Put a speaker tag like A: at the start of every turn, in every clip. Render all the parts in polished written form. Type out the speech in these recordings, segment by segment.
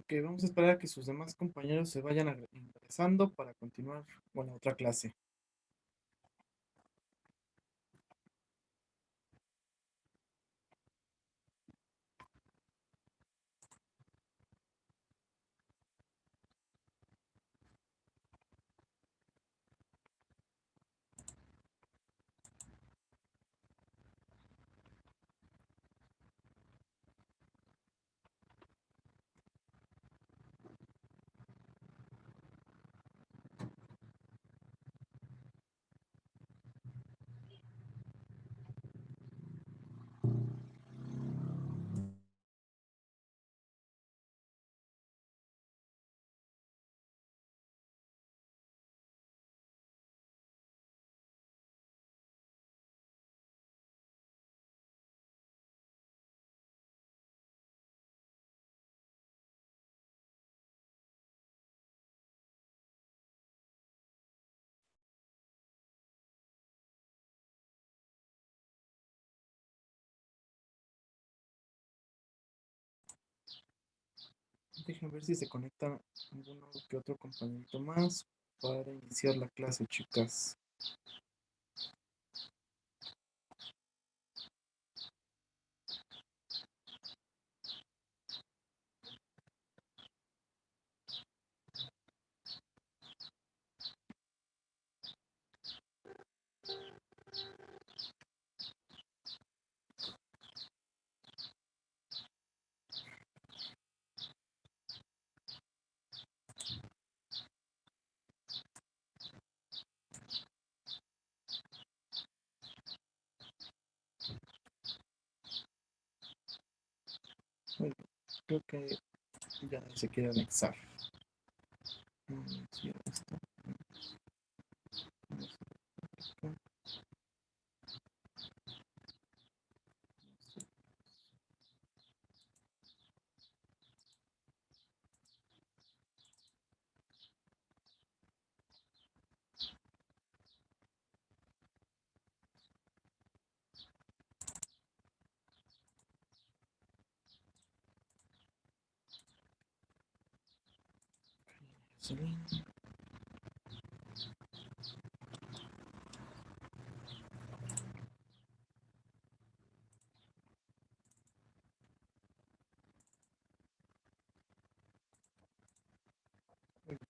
A: Ok, vamos a esperar a que sus demás compañeros se vayan ingresando para continuar con la otra clase. Déjenme ver si se conecta alguno que otro compañerito más para iniciar la clase, chicas. Bueno, creo que ya se quiere anexar. Sí, ya está.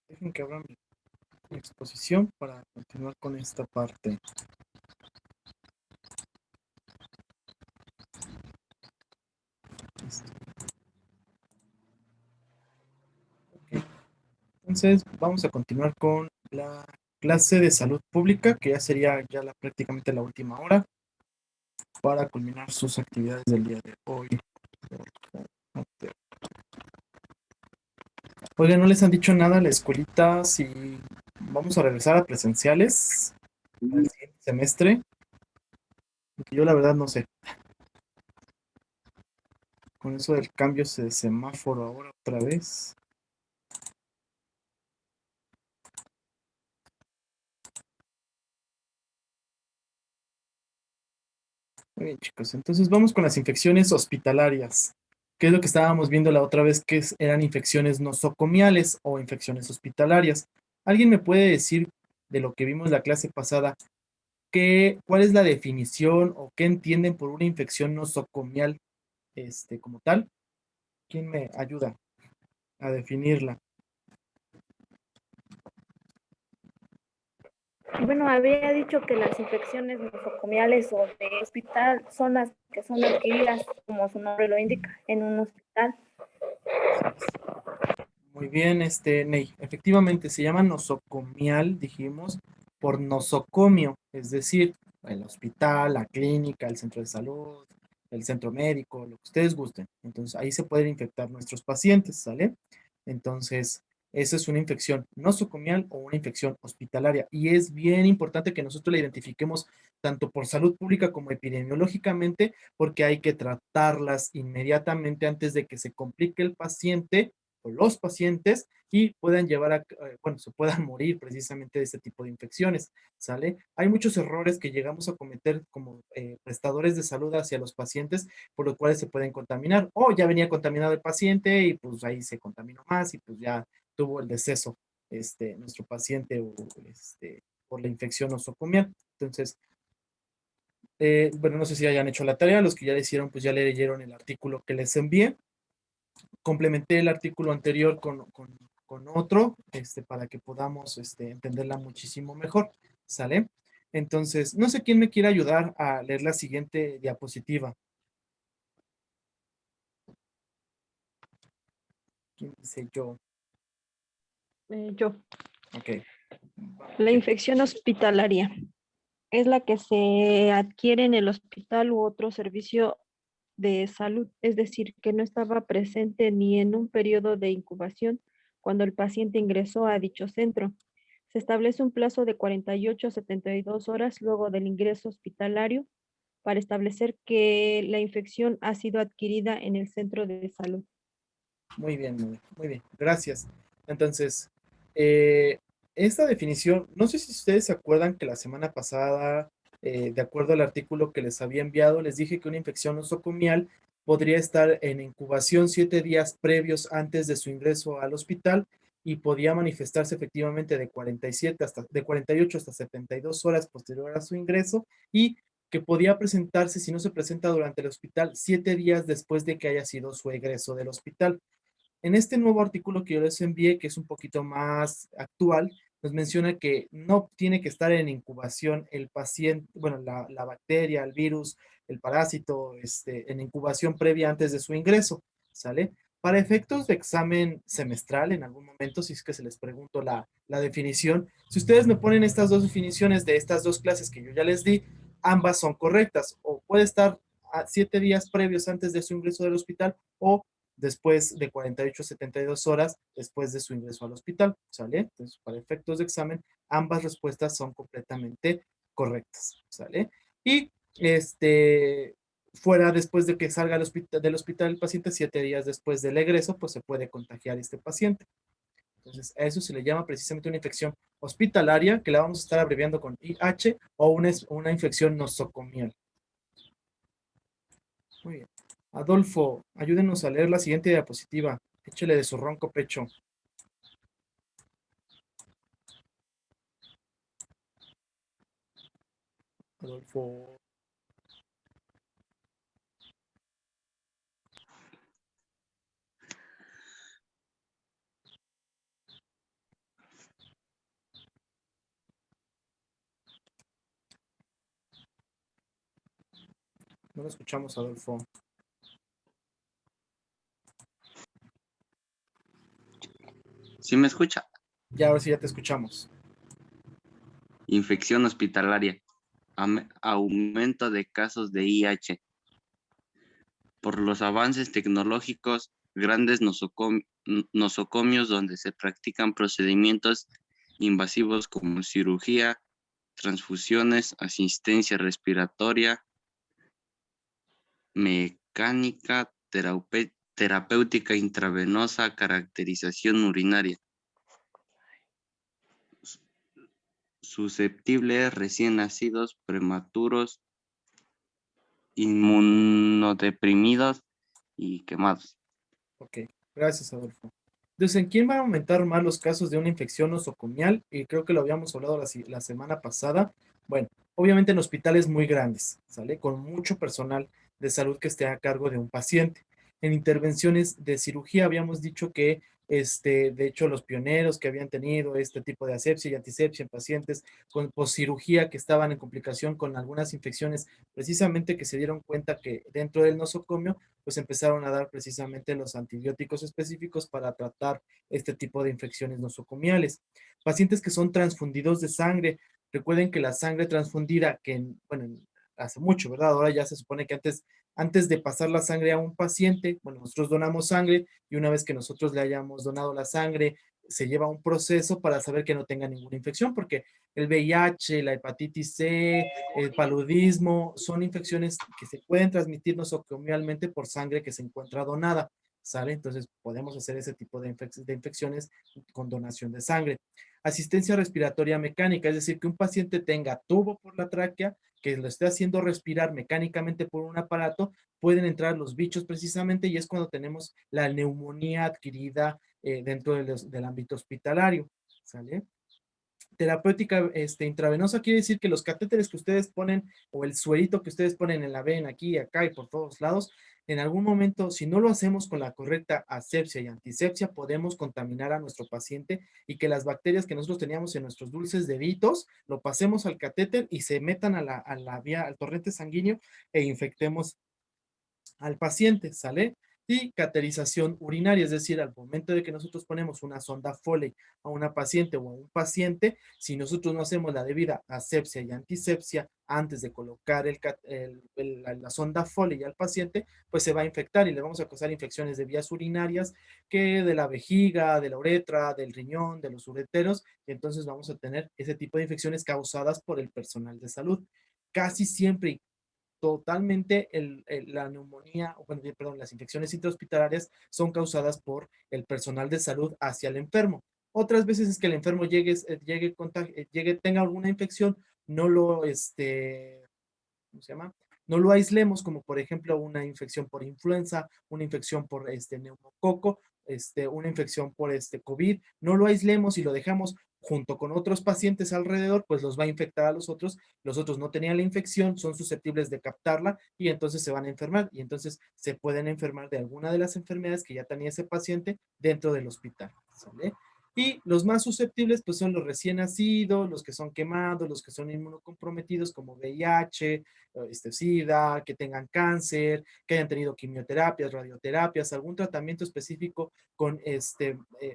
A: Dejen que abra mi exposición para continuar con esta parte. Listo. Ok. Entonces, vamos a continuar con la clase de salud pública, que ya sería prácticamente la última hora para culminar sus actividades del día de hoy. Oigan, ¿no les han dicho nada a la escuelita si vamos a regresar a presenciales para el siguiente semestre? Porque yo la verdad no sé. Con eso del cambio de semáforo ahora otra vez. Muy bien, chicos. Entonces vamos con las infecciones hospitalarias. ¿Qué es lo que estábamos viendo la otra vez? Que eran infecciones nosocomiales o infecciones hospitalarias. ¿Alguien me puede decir de lo que vimos la clase pasada? ¿Cuál es la definición o qué entienden por una infección nosocomial como tal? ¿Quién me ayuda a definirla?
B: Bueno, había dicho que las infecciones nosocomiales o de hospital son las que son adquiridas, como su nombre lo indica, en un hospital.
A: Muy bien, Ney. Efectivamente, se llama nosocomial, dijimos, por nosocomio, es decir, el hospital, la clínica, el centro de salud, el centro médico, lo que ustedes gusten. Entonces, ahí se pueden infectar nuestros pacientes, ¿sale? Entonces, esa es una infección nosocomial o una infección hospitalaria. Y es bien importante que nosotros la identifiquemos tanto por salud pública como epidemiológicamente, porque hay que tratarlas inmediatamente antes de que se complique el paciente o los pacientes y puedan llevar a, bueno, se puedan morir precisamente de este tipo de infecciones, ¿sale? Hay muchos errores que llegamos a cometer como prestadores de salud hacia los pacientes, por los cuales se pueden contaminar, o ya venía contaminado el paciente y pues ahí se contaminó más y pues ya tuvo el deceso, nuestro paciente o, por la infección nosocomial. Entonces, bueno, no sé si hayan hecho la tarea, los que ya la hicieron, pues ya leyeron el artículo que les envié. Complementé el artículo anterior con otro, para que podamos entenderla muchísimo mejor, ¿sale? Entonces, no sé quién me quiere ayudar a leer la siguiente diapositiva. ¿Quién dice yo?
C: Yo.
A: Ok.
C: La infección hospitalaria es la que se adquiere en el hospital u otro servicio de salud, es decir, que no estaba presente ni en un periodo de incubación cuando el paciente ingresó a dicho centro. Se establece un plazo de 48 a 72 horas luego del ingreso hospitalario para establecer que la infección ha sido adquirida en el centro de salud.
A: Muy bien, muy bien. Gracias. Entonces, esta definición, no sé si ustedes se acuerdan que la semana pasada, de acuerdo al artículo que les había enviado, les dije que una infección nosocomial podría estar en incubación 7 días previos antes de su ingreso al hospital y podía manifestarse efectivamente de 48 hasta 72 horas posterior a su ingreso y que podía presentarse, si no se presenta durante el hospital, 7 días después de que haya sido su egreso del hospital. En este nuevo artículo que yo les envié, que es un poquito más actual, nos menciona que no tiene que estar en incubación el paciente, bueno, la bacteria, el virus, el parásito, en incubación previa antes de su ingreso, ¿sale? Para efectos de examen semestral, en algún momento, si es que se les pregunto la definición, si ustedes me ponen estas dos definiciones de estas dos clases que yo ya les di, ambas son correctas, o puede estar a 7 días previos antes de su ingreso del hospital, o después de 48 a 72 horas después de su ingreso al hospital, ¿sale? Entonces, para efectos de examen, ambas respuestas son completamente correctas, ¿sale? Y fuera después de que salga del hospital el paciente, 7 días después del egreso, pues se puede contagiar este paciente. Entonces, a eso se le llama precisamente una infección hospitalaria, que la vamos a estar abreviando con IH, o una infección nosocomial. Muy bien. Adolfo, ayúdenos a leer la siguiente diapositiva. Échele de su ronco pecho. Adolfo. No lo escuchamos, Adolfo.
D: ¿Sí me escucha?
A: Ya, ahora sí ya te escuchamos.
D: Infección hospitalaria. Aumento de casos de IH. Por los avances tecnológicos, grandes nosocomios donde se practican procedimientos invasivos como cirugía, transfusiones, asistencia respiratoria, mecánica, terapéutica intravenosa, caracterización urinaria. Susceptibles, recién nacidos, prematuros, inmunodeprimidos y quemados.
A: Ok, gracias, Adolfo. Entonces, ¿en quién van a aumentar más los casos de una infección nosocomial? Y creo que lo habíamos hablado la semana pasada. Bueno, obviamente en hospitales muy grandes, ¿sale? Con mucho personal de salud que esté a cargo de un paciente. En intervenciones de cirugía habíamos dicho que, de hecho, los pioneros que habían tenido este tipo de asepsia y antisepsia en pacientes con poscirugía que estaban en complicación con algunas infecciones, precisamente que se dieron cuenta que dentro del nosocomio pues empezaron a dar precisamente los antibióticos específicos para tratar este tipo de infecciones nosocomiales. Pacientes que son transfundidos de sangre, recuerden que la sangre transfundida, bueno, hace mucho, ¿verdad? Ahora ya se supone que antes de pasar la sangre a un paciente, bueno, nosotros donamos sangre y una vez que nosotros le hayamos donado la sangre, se lleva un proceso para saber que no tenga ninguna infección, porque el VIH, la hepatitis C, el paludismo, son infecciones que se pueden transmitir nosocomialmente por sangre que se encuentra donada, ¿sale? Entonces podemos hacer ese tipo de infecciones con donación de sangre. Asistencia respiratoria mecánica, es decir, que un paciente tenga tubo por la tráquea, que lo esté haciendo respirar mecánicamente por un aparato, pueden entrar los bichos precisamente y es cuando tenemos la neumonía adquirida dentro del ámbito hospitalario, ¿sale? Terapéutica intravenosa quiere decir que los catéteres que ustedes ponen o el suerito que ustedes ponen en la vena, aquí, acá y por todos lados, en algún momento, si no lo hacemos con la correcta asepsia y antisepsia, podemos contaminar a nuestro paciente y que las bacterias que nosotros teníamos en nuestros dulces deditos, lo pasemos al catéter y se metan a la vía, al torrente sanguíneo e infectemos al paciente, ¿sale? Y caterización urinaria, es decir, al momento de que nosotros ponemos una sonda Foley a una paciente o a un paciente, si nosotros no hacemos la debida asepsia y antisepsia antes de colocar la sonda Foley al paciente, pues se va a infectar y le vamos a causar infecciones de vías urinarias, que de la vejiga, de la uretra, del riñón, de los ureteros, y entonces vamos a tener ese tipo de infecciones causadas por el personal de salud. Casi siempre totalmente la neumonía, bueno, perdón, las infecciones intrahospitalarias son causadas por el personal de salud hacia el enfermo. Otras veces es que el enfermo tenga alguna infección, no lo, ¿cómo se llama? No lo aislemos, como por ejemplo una infección por influenza, una infección por neumococo, una infección por COVID, no lo aislemos y lo dejamos junto con otros pacientes alrededor, pues los va a infectar a los otros no tenían la infección, son susceptibles de captarla y entonces se van a enfermar y entonces se pueden enfermar de alguna de las enfermedades que ya tenía ese paciente dentro del hospital, ¿sale? Y los más susceptibles, pues son los recién nacidos, los que son quemados, los que son inmunocomprometidos como VIH, SIDA, que tengan cáncer, que hayan tenido quimioterapias, radioterapias, algún tratamiento específico con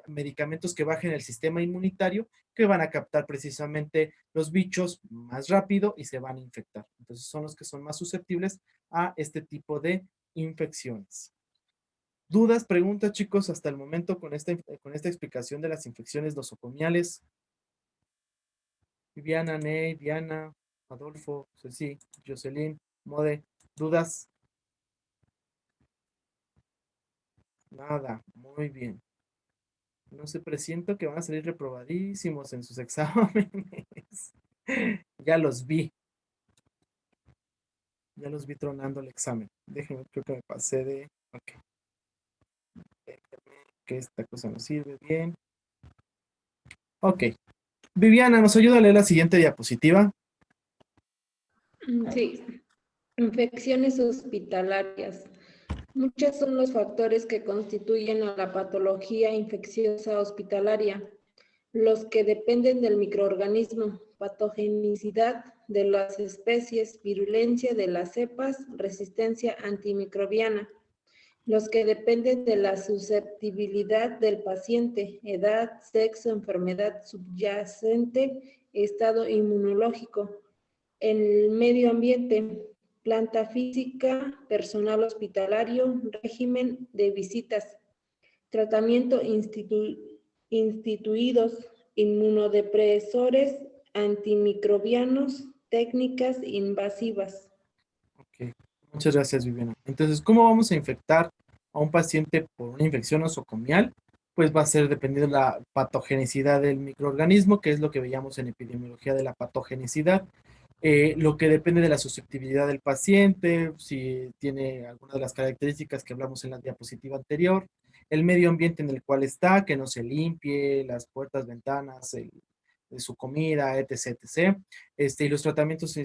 A: medicamentos que bajen el sistema inmunitario, que van a captar precisamente los bichos más rápido y se van a infectar. Entonces son los que son más susceptibles a este tipo de infecciones. ¿Dudas, preguntas, chicos, hasta el momento con esta explicación de las infecciones nosocomiales? Viviana, Ney, Diana, Adolfo, Ceci, Jocelyn, Mode, ¿dudas? Nada, muy bien. No sé, presiento que van a salir reprobadísimos en sus exámenes. Ya los vi. Ya los vi tronando el examen. Déjenme, creo que me pasé de... Ok. Que esta cosa no sirve bien. Ok. Viviana, ¿nos ayuda a leer la siguiente diapositiva?
E: Sí, infecciones hospitalarias. Muchos son los factores que constituyen a la patología infecciosa hospitalaria, los que dependen del microorganismo, patogenicidad de las especies, virulencia de las cepas, resistencia antimicrobiana, los que dependen de la susceptibilidad del paciente, edad, sexo, enfermedad subyacente, estado inmunológico, el medio ambiente, planta física, personal hospitalario, régimen de visitas, tratamiento instituidos, inmunodepresores, antimicrobianos, técnicas invasivas.
A: Ok, muchas gracias, Viviana. Entonces, ¿cómo vamos a infectar a un paciente por una infección nosocomial? Pues va a ser dependiendo de la patogenicidad del microorganismo, que es lo que veíamos en epidemiología de la patogenicidad. Lo que depende de la susceptibilidad del paciente, si tiene alguna de las características que hablamos en la diapositiva anterior, el medio ambiente en el cual está, que no se limpie, las puertas, ventanas, de su comida, etc., etc. Y los tratamientos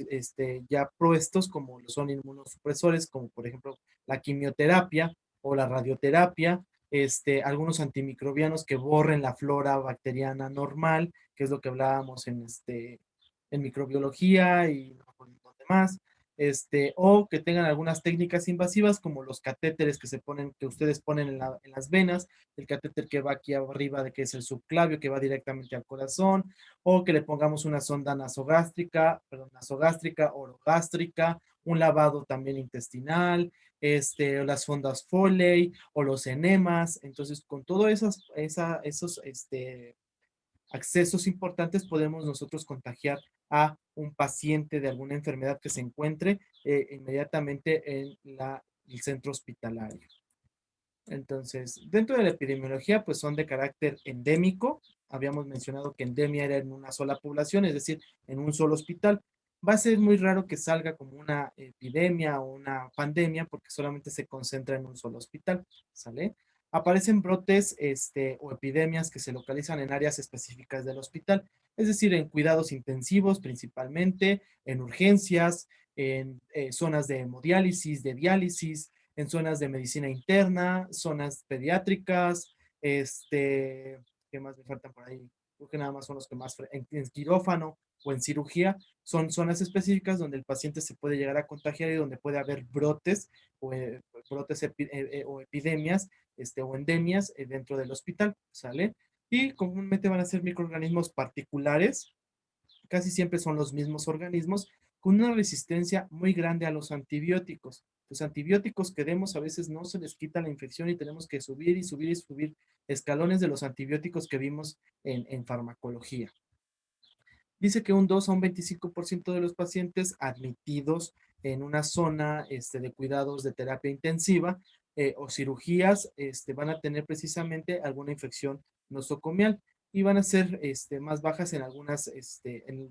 A: ya proestos, como lo son inmunosupresores, como por ejemplo la quimioterapia o la radioterapia, algunos antimicrobianos que borren la flora bacteriana normal, que es lo que hablábamos en microbiología y donde más, o que tengan algunas técnicas invasivas como los catéteres que ustedes ponen en las venas, el catéter que va aquí arriba, de que es el subclavio, que va directamente al corazón, o que le pongamos una sonda nasogástrica, orogástrica, un lavado también intestinal, o las sondas Foley, o los enemas. Entonces, con todos esos accesos importantes podemos nosotros contagiar a un paciente de alguna enfermedad que se encuentre inmediatamente en el centro hospitalario. Entonces, dentro de la epidemiología, pues son de carácter endémico. Habíamos mencionado que endemia era en una sola población, es decir, en un solo hospital. Va a ser muy raro que salga como una epidemia o una pandemia porque solamente se concentra en un solo hospital, ¿sale? Aparecen brotes o epidemias que se localizan en áreas específicas del hospital, es decir, en cuidados intensivos principalmente, en urgencias, en zonas de hemodiálisis, de diálisis, en zonas de medicina interna, zonas pediátricas, ¿qué más me faltan por ahí? Creo que nada más son los que más, en quirófano o en cirugía, son zonas específicas donde el paciente se puede llegar a contagiar y donde puede haber brotes o epidemias o endemias dentro del hospital, ¿sale? Y comúnmente van a ser microorganismos particulares, casi siempre son los mismos organismos, con una resistencia muy grande a los antibióticos. Los antibióticos que demos a veces no se les quita la infección y tenemos que subir y subir y subir escalones de los antibióticos que vimos en farmacología. Dice que un 2 a un 25% de los pacientes admitidos en una zona de cuidados de terapia intensiva o cirugías van a tener precisamente alguna infección nosocomial y van a ser más bajas en algunas,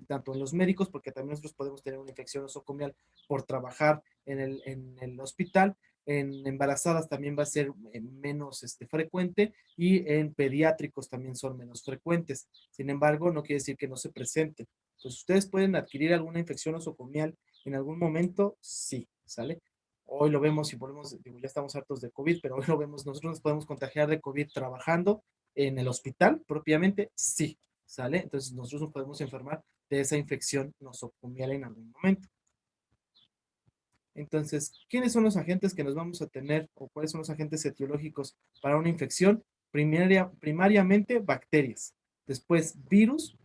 A: tanto en los médicos, porque también nosotros podemos tener una infección nosocomial por trabajar en el hospital. En embarazadas también va a ser menos frecuente y en pediátricos también son menos frecuentes. Sin embargo, no quiere decir que no se presente. Entonces, ¿ustedes pueden adquirir alguna infección nosocomial en algún momento? Sí, ¿sale? Hoy lo vemos y volvemos, digo, ya estamos hartos de COVID, pero hoy lo vemos, nosotros nos podemos contagiar de COVID trabajando en el hospital propiamente, sí, ¿sale? Entonces, nosotros nos podemos enfermar de esa infección nosocomial en algún momento. Entonces, ¿quiénes son los agentes que nos vamos a tener o cuáles son los agentes etiológicos para una infección? Primariamente bacterias, después virus,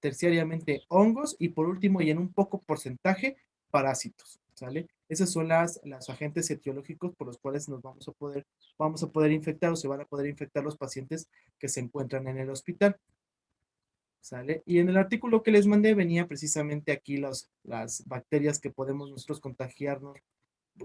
A: terciariamente hongos y por último y en un poco porcentaje parásitos, ¿sale? Esos son los agentes etiológicos por los cuales vamos a poder infectar o se van a poder infectar los pacientes que se encuentran en el hospital. ¿Sale? Y en el artículo que les mandé venía precisamente aquí las bacterias que podemos nosotros contagiarnos,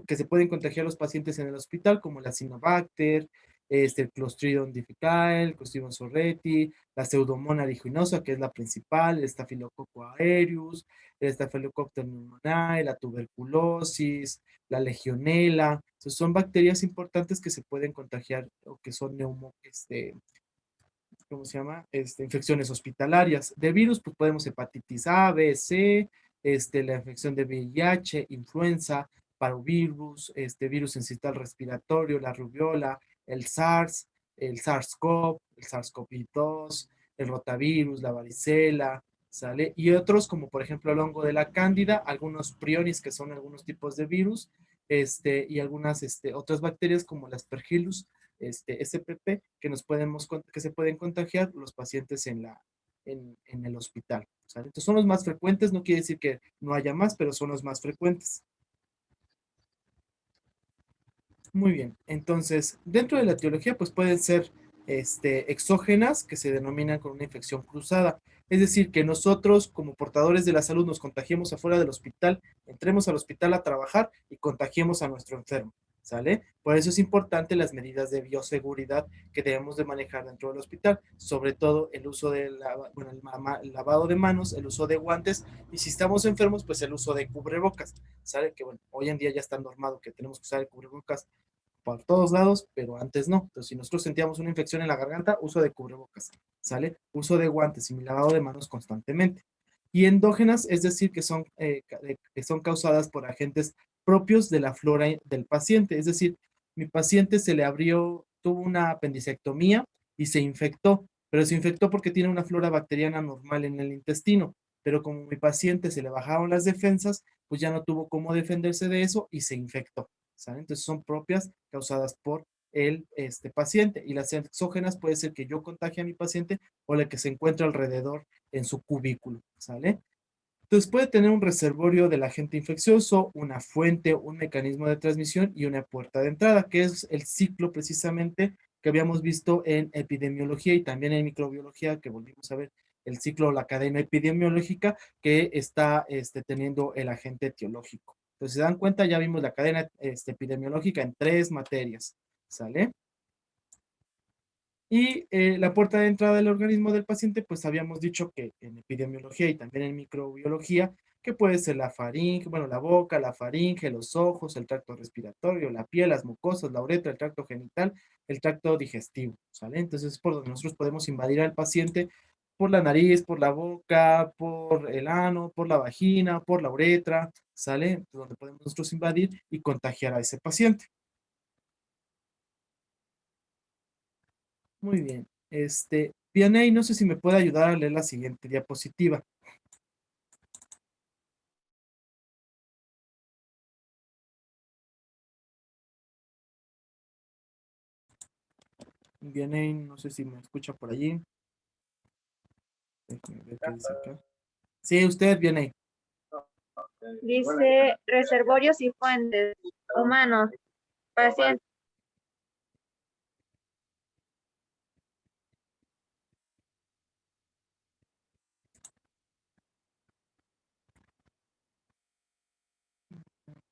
A: que se pueden contagiar los pacientes en el hospital, como la Acinetobacter, el Clostridium difficile, el Clostridium sorretti, la Pseudomonas aeruginosa, que es la principal, el Staphylococcus aureus, el Staphylococcus pneumoniae, la tuberculosis, la legionela. Entonces, son bacterias importantes que se pueden contagiar o que son ¿cómo se llama? Infecciones hospitalarias. De virus, pues podemos hepatitis A, B, C, la infección de VIH, influenza, parvovirus, virus incital respiratorio, la rubiola, el SARS, el SARS-CoV, el SARS-CoV-2, el rotavirus, la varicela, ¿sale? Y otros como por ejemplo el hongo de la cándida, algunos prionis que son algunos tipos de virus, y algunas otras bacterias como las Aspergillus, SPP que se pueden contagiar los pacientes en el hospital, ¿sale? Entonces son los más frecuentes, no quiere decir que no haya más, pero son los más frecuentes. Muy bien, entonces dentro de la etiología pues pueden ser exógenas que se denominan con una infección cruzada, es decir, que nosotros como portadores de la salud nos contagiemos afuera del hospital, entremos al hospital a trabajar y contagiemos a nuestro enfermo, ¿sale? Por eso es importante las medidas de bioseguridad que debemos de manejar dentro del hospital, sobre todo el uso el lavado de manos, el uso de guantes y si estamos enfermos pues el uso de cubrebocas, ¿sale? Que bueno, hoy en día ya está normado que tenemos que usar el cubrebocas por todos lados, pero antes no. Entonces, si nosotros sentíamos una infección en la garganta, uso de cubrebocas, ¿sale? Uso de guantes y mi lavado de manos constantemente. Y endógenas, es decir, que son causadas por agentes propios de la flora del paciente. Es decir, mi paciente se le abrió, tuvo una apendicectomía y se infectó, pero se infectó porque tiene una flora bacteriana normal en el intestino. Pero como mi paciente se le bajaron las defensas, pues ya no tuvo cómo defenderse de eso y se infectó. ¿Sale? Entonces son propias causadas por el paciente y las exógenas puede ser que yo contagie a mi paciente o la que se encuentra alrededor en su cubículo, ¿sale? Entonces puede tener un reservorio del agente infeccioso, una fuente, un mecanismo de transmisión y una puerta de entrada, que es el ciclo precisamente que habíamos visto en epidemiología y también en microbiología, que volvimos a ver el ciclo, la cadena epidemiológica que está teniendo el agente etiológico. Entonces, si se dan cuenta, ya vimos la cadena epidemiológica en 3 materias, ¿sale? Y la puerta de entrada del organismo del paciente, pues habíamos dicho que en epidemiología y también en microbiología, que puede ser la faringe, bueno, la boca, la faringe, los ojos, el tracto respiratorio, la piel, las mucosas, la uretra, el tracto genital, el tracto digestivo, ¿sale? Entonces es por donde nosotros podemos invadir al paciente por la nariz, por la boca, por el ano, por la vagina, por la uretra, ¿sale? Donde podemos nosotros invadir y contagiar a ese paciente. Muy bien. Vianey, no sé si me puede ayudar a leer la siguiente diapositiva. Vianey, no sé si me escucha por allí. Déjame ver qué dice acá. Sí, usted, Vianey.
B: Dice reservorios y fuentes humanos, pacientes.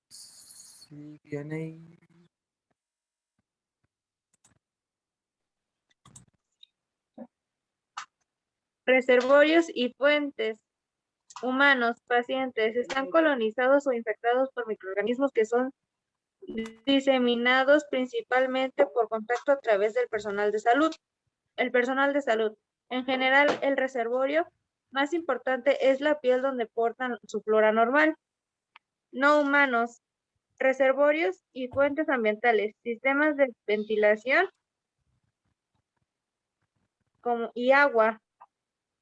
A: Sí, Vianey.
B: Reservorios y fuentes humanos, pacientes, están colonizados o infectados por microorganismos que son diseminados principalmente por contacto a través del personal de salud. El personal de salud. En general, el reservorio más importante es la piel donde portan su flora normal. No humanos. Reservorios y fuentes ambientales, sistemas de ventilación y agua,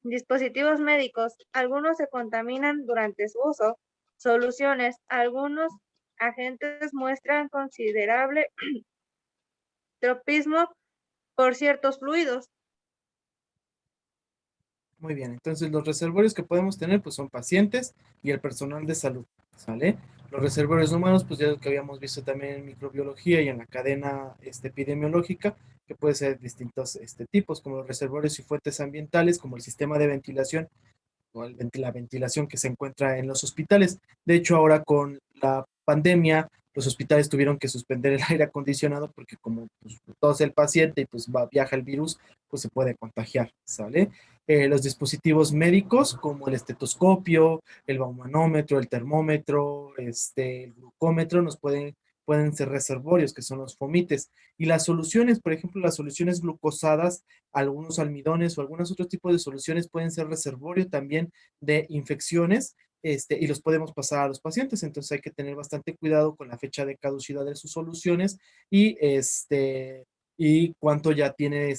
B: dispositivos médicos, algunos se contaminan durante su uso, soluciones, algunos agentes muestran considerable tropismo por ciertos fluidos.
A: Muy bien, entonces los reservorios que podemos tener pues son pacientes y el personal de salud, ¿sale? Los reservorios humanos, pues ya lo que habíamos visto también en microbiología y en la cadena epidemiológica, que puede ser de distintos tipos, como los reservorios y fuentes ambientales, como el sistema de ventilación o la ventilación que se encuentra en los hospitales. De hecho, ahora con la pandemia, los hospitales tuvieron que suspender el aire acondicionado porque como pues, tose el paciente y pues viaja el virus, pues se puede contagiar, ¿sale? Los dispositivos médicos como el estetoscopio, el baumanómetro, el termómetro, el glucómetro pueden ser reservorios, que son los fomites. Y las soluciones, por ejemplo, las soluciones glucosadas, algunos almidones o algunos otros tipos de soluciones pueden ser reservorio también de infecciones, y los podemos pasar a los pacientes. Entonces hay que tener bastante cuidado con la fecha de caducidad de sus soluciones y, y cuánto ya tiene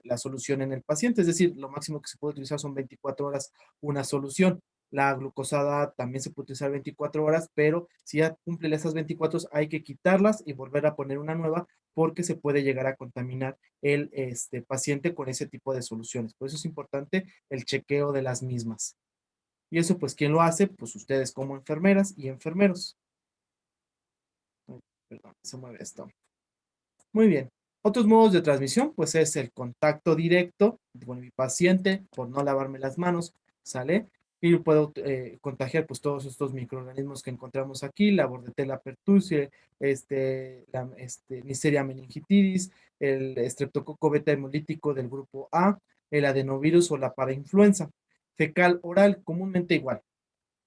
A: la solución en el paciente. Es decir, lo máximo que se puede utilizar son 24 horas una solución. La glucosada también se puede utilizar 24 horas, pero si ya cumplen esas 24 horas, hay que quitarlas y volver a poner una nueva porque se puede llegar a contaminar el paciente con ese tipo de soluciones. Por eso es importante el chequeo de las mismas. Y eso, pues, ¿quién lo hace? Pues ustedes como enfermeras y enfermeros. Ay, perdón, se mueve esto. Muy bien. Otros modos de transmisión, pues es el contacto directo con mi paciente por no lavarme las manos, ¿sale? Y puedo contagiar pues todos estos microorganismos que encontramos aquí, la Bordetella pertussis, Neisseria meningitidis, el estreptococo beta hemolítico del grupo A, el adenovirus o la parainfluenza. Fecal oral, comúnmente igual.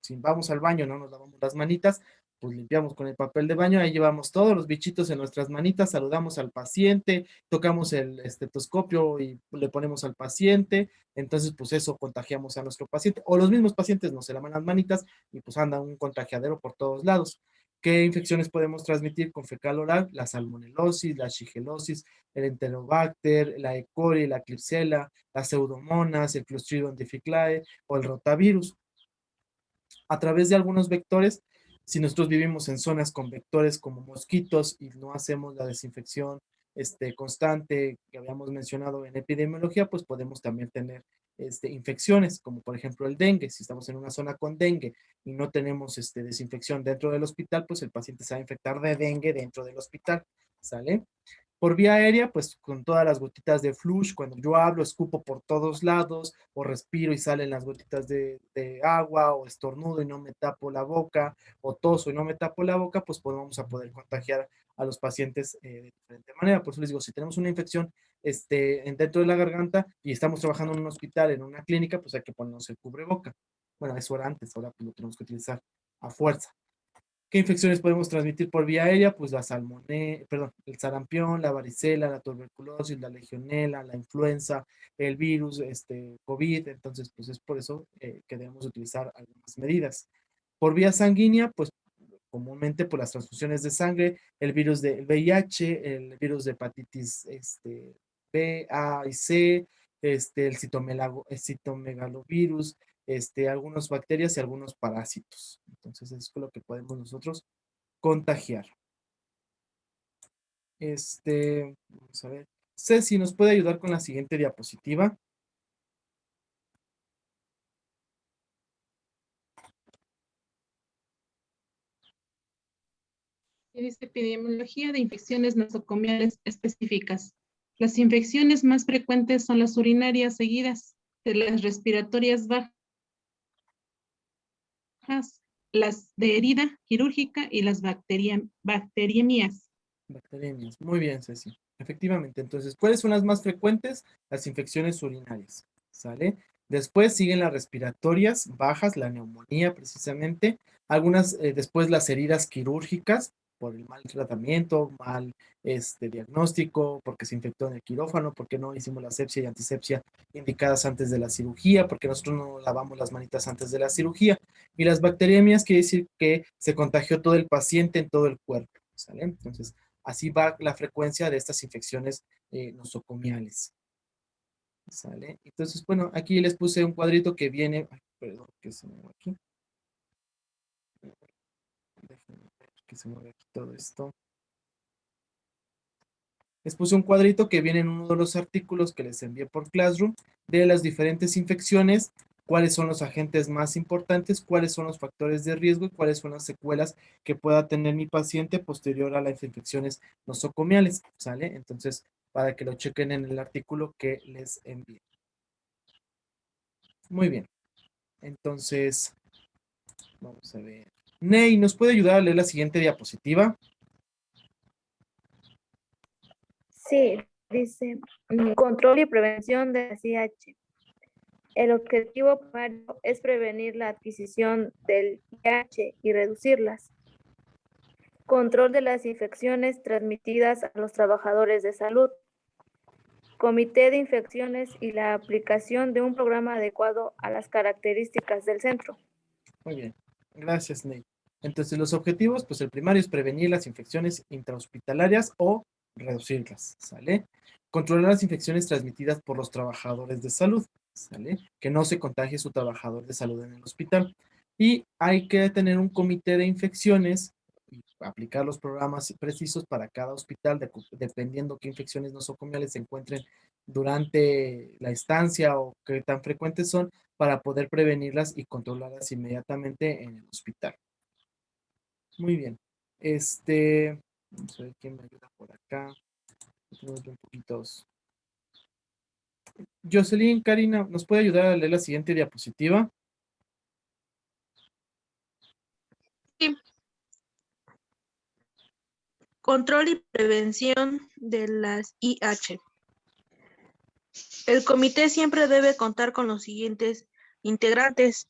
A: Si vamos al baño, no nos lavamos las manitas, pues limpiamos con el papel de baño, ahí llevamos todos los bichitos en nuestras manitas, saludamos al paciente, tocamos el estetoscopio y le ponemos al paciente, entonces pues eso contagiamos a nuestro paciente, o los mismos pacientes nos se lavan las manitas y pues anda un contagiadero por todos lados. ¿Qué infecciones podemos transmitir con fecal oral? La salmonelosis, la shigellosis, el enterobacter, la E. coli, la Klebsiella, las pseudomonas, el Clostridium difficile o el rotavirus a través de algunos vectores. Si nosotros vivimos en zonas con vectores como mosquitos y no hacemos la desinfección constante que habíamos mencionado en epidemiología, pues podemos también tener infecciones, como por ejemplo el dengue. Si estamos en una zona con dengue y no tenemos desinfección dentro del hospital, pues el paciente se va a infectar de dengue dentro del hospital, ¿sale? Por vía aérea, pues con todas las gotitas de flush, cuando yo hablo, escupo por todos lados, o respiro y salen las gotitas de agua, o estornudo y no me tapo la boca, o toso y no me tapo la boca, pues vamos a poder contagiar a los pacientes de diferente manera. Por eso les digo, si tenemos una infección dentro de la garganta y estamos trabajando en un hospital, en una clínica, pues hay que ponernos el cubreboca. Bueno, eso era antes, ahora pues lo tenemos que utilizar a fuerza. ¿Qué infecciones podemos transmitir por vía aérea? Pues la el sarampión, la varicela, la tuberculosis, la legionela, la influenza, el virus, COVID. Entonces, pues es por eso que debemos utilizar algunas medidas. Por vía sanguínea, pues comúnmente por las transfusiones de sangre, el virus del VIH, el virus de hepatitis B, A y C, el citomegalovirus, algunas bacterias y algunos parásitos. Entonces, eso es lo que podemos nosotros contagiar. Vamos a ver. Ceci, ¿nos puede ayudar con la siguiente diapositiva?
F: Y dice epidemiología de infecciones nosocomiales específicas. Las infecciones más frecuentes son las urinarias seguidas de las respiratorias bajas, las de herida quirúrgica y las bacteriemias.
A: Bacteriemias. Muy bien, Ceci. Efectivamente. Entonces, ¿cuáles son las más frecuentes? Las infecciones urinarias. ¿Sale? Después siguen las respiratorias bajas, la neumonía precisamente. Algunas, después las heridas quirúrgicas por el mal tratamiento, mal diagnóstico, porque se infectó en el quirófano, porque no hicimos la asepsia y antisepsia indicadas antes de la cirugía, porque nosotros no lavamos las manitas antes de la cirugía. Y las bacteriemias quiere decir que se contagió todo el paciente en todo el cuerpo. ¿Sale? Entonces, así va la frecuencia de estas infecciones nosocomiales. ¿Sale? Entonces, bueno, aquí les puse un cuadrito que viene, ay, perdón, que se mueve aquí. Déjenme ver que se mueve aquí todo esto. Les puse un cuadrito que viene en uno de los artículos que les envié por Classroom de las diferentes infecciones, cuáles son los agentes más importantes, cuáles son los factores de riesgo y cuáles son las secuelas que pueda tener mi paciente posterior a las infecciones nosocomiales, ¿sale? Entonces, para que lo chequen en el artículo que les envié. Muy bien. Entonces, vamos a ver. Ney, ¿nos puede ayudar a leer la siguiente diapositiva?
G: Sí, dice control y prevención de la VIH. El objetivo primario es prevenir la adquisición del VIH y reducirlas. Control de las infecciones transmitidas a los trabajadores de salud. Comité de infecciones y la aplicación de un programa adecuado a las características del centro.
A: Muy bien. Gracias, Ney. Entonces, los objetivos, pues el primario es prevenir las infecciones intrahospitalarias o reducirlas, ¿sale? Controlar las infecciones transmitidas por los trabajadores de salud, ¿sale? Que no se contagie su trabajador de salud en el hospital. Y hay que tener un comité de infecciones y aplicar los programas precisos para cada hospital, dependiendo qué infecciones nosocomiales se encuentren durante la estancia o qué tan frecuentes son, para poder prevenirlas y controlarlas inmediatamente en el hospital. Muy bien. Vamos a ver quién me ayuda por acá. Tenemos un poquitos. Jocelyn, Karina, ¿nos puede ayudar a leer la siguiente diapositiva?
F: Sí. Control y prevención de las IH. El comité siempre debe contar con los siguientes integrantes: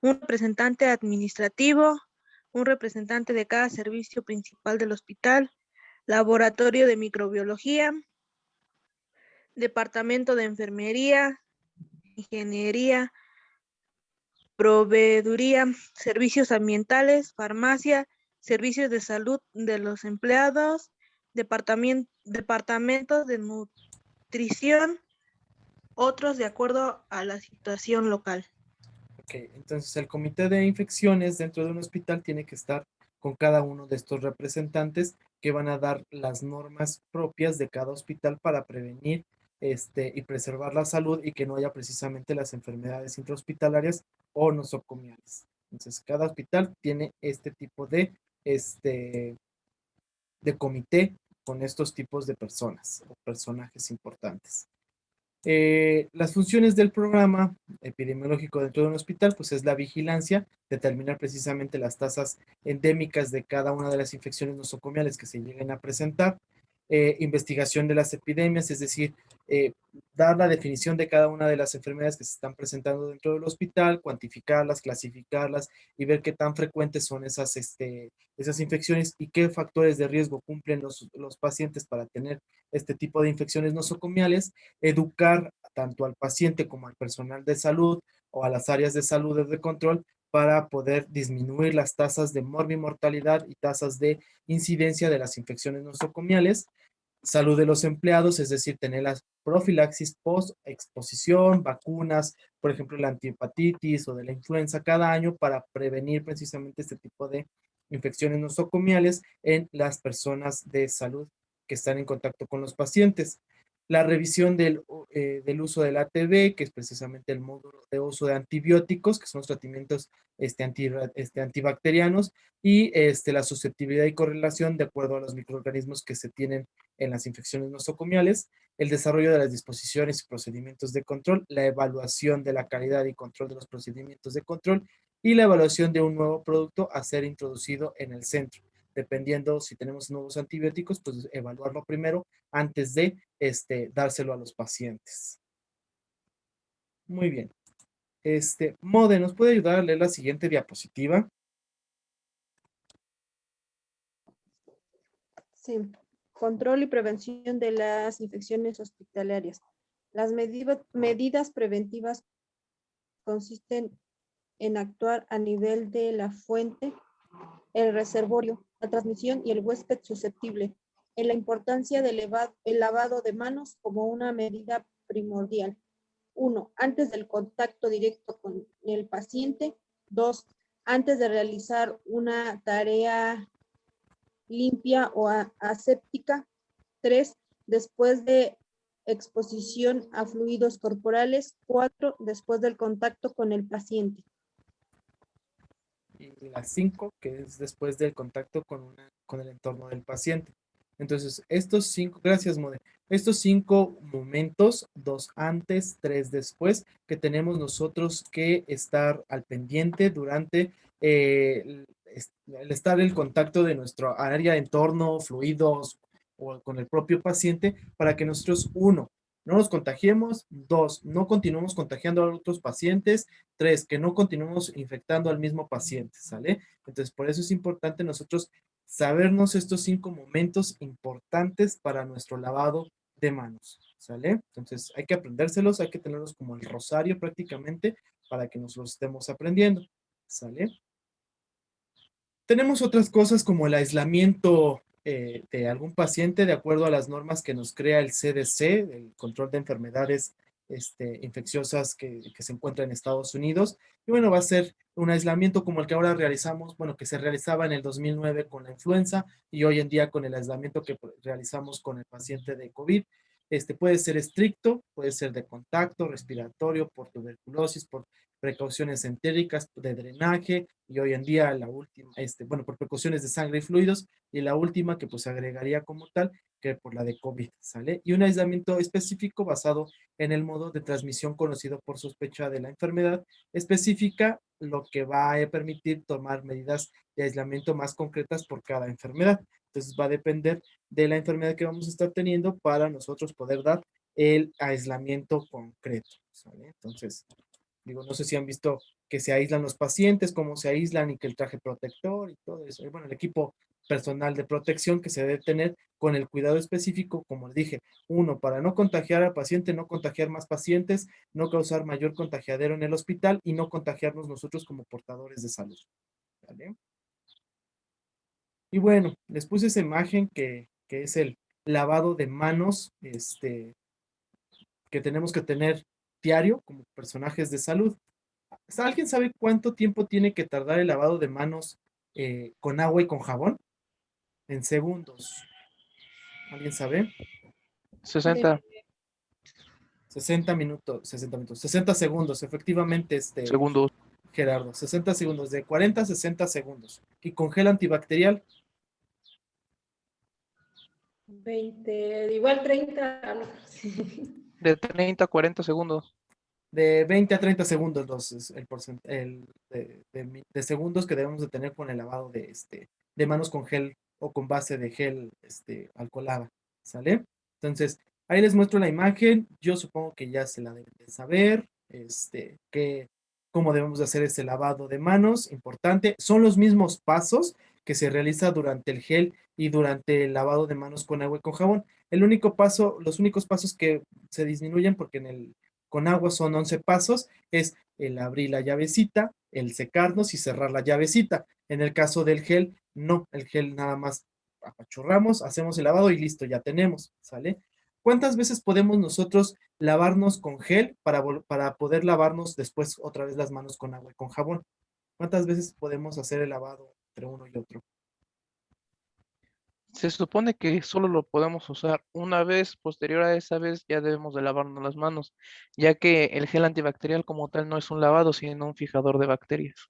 F: un representante administrativo, un representante de cada servicio principal del hospital, laboratorio de microbiología, departamento de enfermería, ingeniería, proveeduría, servicios ambientales, farmacia, servicios de salud de los empleados, departamentos de nutrición, otros de acuerdo a la situación local.
A: Ok, entonces el comité de infecciones dentro de un hospital tiene que estar con cada uno de estos representantes que van a dar las normas propias de cada hospital para prevenir y preservar la salud y que no haya precisamente las enfermedades intrahospitalarias o nosocomiales. Entonces, cada hospital tiene este tipo de comité con estos tipos de personas o personajes importantes. Las funciones del programa epidemiológico dentro de un hospital, pues es la vigilancia, determinar precisamente las tasas endémicas de cada una de las infecciones nosocomiales que se lleguen a presentar, investigación de las epidemias, es decir, dar la definición de cada una de las enfermedades que se están presentando dentro del hospital, cuantificarlas, clasificarlas y ver qué tan frecuentes son esas infecciones y qué factores de riesgo cumplen los pacientes para tener este tipo de infecciones nosocomiales, educar tanto al paciente como al personal de salud o a las áreas de salud de control para poder disminuir las tasas de morbimortalidad y tasas de incidencia de las infecciones nosocomiales. Salud de los empleados, es decir, tener la profilaxis post-exposición, vacunas, por ejemplo, la antihepatitis o de la influenza cada año para prevenir precisamente este tipo de infecciones nosocomiales en las personas de salud que están en contacto con los pacientes. La revisión del uso del ATB, que es precisamente el módulo de uso de antibióticos, que son los tratamientos antibacterianos, y la susceptibilidad y correlación de acuerdo a los microorganismos que se tienen en las infecciones nosocomiales, el desarrollo de las disposiciones y procedimientos de control, la evaluación de la calidad y control de los procedimientos de control y la evaluación de un nuevo producto a ser introducido en el centro. Dependiendo si tenemos nuevos antibióticos, pues evaluarlo primero antes de dárselo a los pacientes. Muy bien. Mode, ¿nos puede ayudar a leer la siguiente diapositiva?
C: Sí. Control y prevención de las infecciones hospitalarias. Las medidas preventivas consisten en actuar a nivel de la fuente, el reservorio, la transmisión y el huésped susceptible, en la importancia del el lavado de manos como una medida primordial. 1. Antes del contacto directo con el paciente. 2. Antes de realizar una tarea limpia o aséptica. 3. Después de exposición a fluidos corporales. 4. Después del contacto con el paciente.
A: Y la 5, que es después del contacto con el entorno del paciente. Entonces, estos 5, gracias, Mode, estos 5 momentos, 2 antes, 3 después, que tenemos nosotros que estar al pendiente durante el estar en contacto de nuestro área de entorno, fluidos o con el propio paciente, para que nosotros, 1, no nos contagiemos, 2, no continuemos contagiando a otros pacientes, 3, que no continuemos infectando al mismo paciente, ¿sale? Entonces, por eso es importante nosotros sabernos estos 5 momentos importantes para nuestro lavado de manos, ¿sale? Entonces, hay que aprendérselos, hay que tenerlos como el rosario prácticamente para que nos los estemos aprendiendo, ¿sale? Tenemos otras cosas como el aislamiento de algún paciente de acuerdo a las normas que nos crea el CDC, el control de enfermedades infecciosas que se encuentra en Estados Unidos. Y bueno, va a ser un aislamiento como el que ahora realizamos, bueno, que se realizaba en el 2009 con la influenza y hoy en día con el aislamiento que realizamos con el paciente de COVID. Puede ser estricto, puede ser de contacto, respiratorio, por tuberculosis, por precauciones entéricas de drenaje y hoy en día la última, bueno, por precauciones de sangre y fluidos y la última que pues agregaría como tal que por la de COVID, ¿sale? Y un aislamiento específico basado en el modo de transmisión conocido por sospecha de la enfermedad específica, lo que va a permitir tomar medidas de aislamiento más concretas por cada enfermedad. Entonces va a depender de la enfermedad que vamos a estar teniendo para nosotros poder dar el aislamiento concreto, ¿sale? Entonces, digo, no sé si han visto que se aíslan los pacientes, cómo se aíslan y que el traje protector y todo eso. Y bueno, el equipo personal de protección que se debe tener con el cuidado específico, como les dije, 1, para no contagiar al paciente, no contagiar más pacientes, no causar mayor contagiadero en el hospital y no contagiarnos nosotros como portadores de salud. ¿Vale? Y bueno, les puse esa imagen que es el lavado de manos, que tenemos que tener diario como personajes de salud. ¿Alguien sabe cuánto tiempo tiene que tardar el lavado de manos con agua y con jabón? En segundos. ¿Alguien sabe?
H: 60
A: 60 minutos, 60 segundos, efectivamente,
H: segundos.
A: Gerardo, 60 segundos, de 40 a 60 segundos. ¿Y con gel antibacterial?
E: 20, igual 30, algo así.
H: De 30 a 40 segundos.
A: De 20 a 30 segundos el porcentaje de segundos que debemos de tener con el lavado de manos con gel o con base de gel alcoholada. ¿sale? Entonces, ahí les muestro la imagen. Yo supongo que ya se la deben de saber, cómo debemos de hacer ese lavado de manos, importante. Son los mismos pasos que se realiza durante el gel y durante el lavado de manos con agua y con jabón. Los únicos pasos que se disminuyen, porque con agua son 11 pasos, es el abrir la llavecita, el secarnos y cerrar la llavecita. En el caso del gel, no, el gel nada más apachurramos, hacemos el lavado y listo, ya tenemos, ¿sale? ¿Cuántas veces podemos nosotros lavarnos con gel para poder lavarnos después otra vez las manos con agua y con jabón? ¿Cuántas veces podemos hacer el lavado entre uno y otro?
H: Se supone que solo lo podemos usar una vez, posterior a esa vez ya debemos de lavarnos las manos, ya que el gel antibacterial como tal no es un lavado, sino un fijador de bacterias.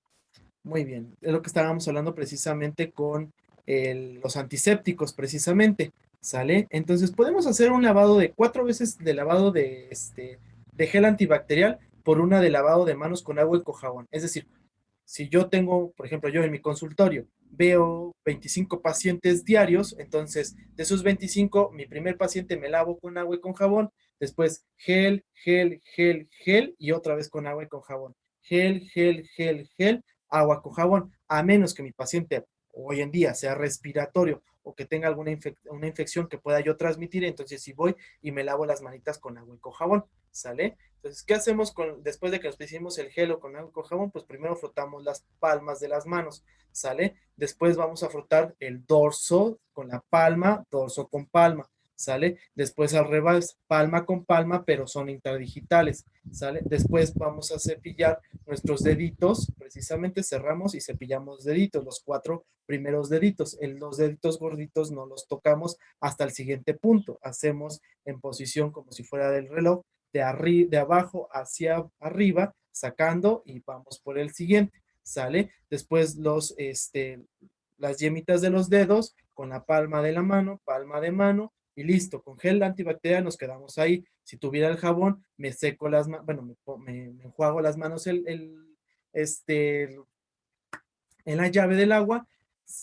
A: Muy bien, es lo que estábamos hablando precisamente con los antisépticos, precisamente, ¿sale? Entonces podemos hacer un lavado de 4 veces de lavado de gel antibacterial por una de lavado de manos con agua y con jabón. Es decir, si yo tengo, por ejemplo, yo en mi consultorio veo 25 pacientes diarios, entonces de esos 25, mi primer paciente me lavo con agua y con jabón, después gel, gel, gel, gel y otra vez con agua y con jabón. Gel, gel, gel, gel, agua con jabón, a menos que mi paciente hoy en día sea respiratorio o que tenga una infección que pueda yo transmitir, entonces si voy y me lavo las manitas con agua y con jabón, ¿sale? Entonces, ¿qué hacemos después de que nos pusimos el gel o con agua y con jabón? Pues primero frotamos las palmas de las manos, ¿sale? Después vamos a frotar el dorso con la palma, dorso con palma, ¿sale? Después al revés, palma con palma, pero son interdigitales, ¿sale? Después vamos a cepillar nuestros deditos, precisamente cerramos y cepillamos deditos, los 4 primeros deditos. Los deditos gorditos no los tocamos hasta el siguiente punto. Hacemos en posición como si fuera del reloj, de abajo hacia arriba, sacando y vamos por el siguiente, ¿sale? Después las yemitas de los dedos con la palma de la mano, palma de mano y listo. Con gel antibacterial nos quedamos ahí. Si tuviera el jabón, me seco las manos, bueno, me enjuago las manos en la llave del agua,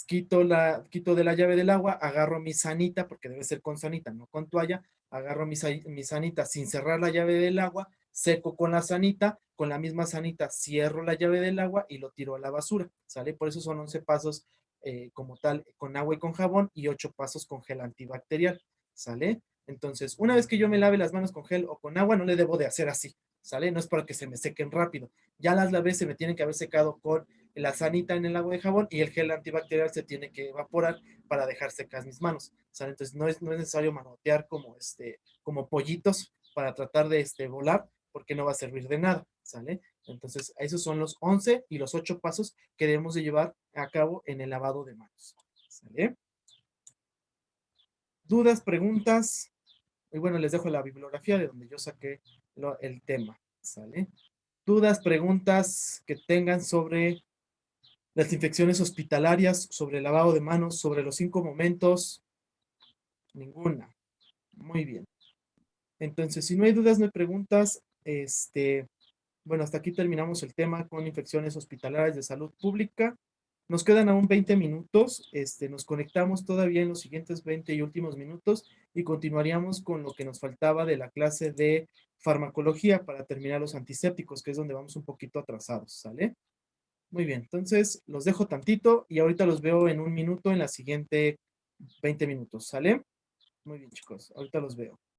A: quito de la llave del agua, agarro mi sanita, porque debe ser con sanita, no con toalla, agarro mi sanita sin cerrar la llave del agua, seco con la sanita, con la misma sanita cierro la llave del agua y lo tiro a la basura, ¿sale? Por eso son 11 pasos como tal con agua y con jabón y 8 pasos con gel antibacterial, ¿sale? Entonces, una vez que yo me lave las manos con gel o con agua, no le debo de hacer así, ¿sale? No es para que se me sequen rápido. Ya las lavé, se me tienen que haber secado con la sanita en el agua de jabón y el gel antibacterial se tiene que evaporar para dejar secas mis manos, ¿sale? Entonces no es necesario manotear como pollitos para tratar de volar, porque no va a servir de nada, ¿sale? Entonces esos son los 11 y los 8 pasos que debemos de llevar a cabo en el lavado de manos, ¿sale? ¿Dudas, preguntas? Y bueno, les dejo la bibliografía de donde yo saqué el tema, ¿sale? ¿Dudas, preguntas que tengan sobre las infecciones hospitalarias, sobre el lavado de manos, sobre los 5 momentos? Ninguna. Muy bien. Entonces, si no hay dudas, no hay preguntas, bueno, hasta aquí terminamos el tema con infecciones hospitalarias de salud pública. Nos quedan aún 20 minutos. Nos conectamos todavía en los siguientes 20 y últimos minutos y continuaríamos con lo que nos faltaba de la clase de farmacología para terminar los antisépticos, que es donde vamos un poquito atrasados, ¿sale? Muy bien, entonces los dejo tantito y ahorita los veo en un minuto en la siguiente 20 minutos, ¿sale? Muy bien, chicos, ahorita los veo.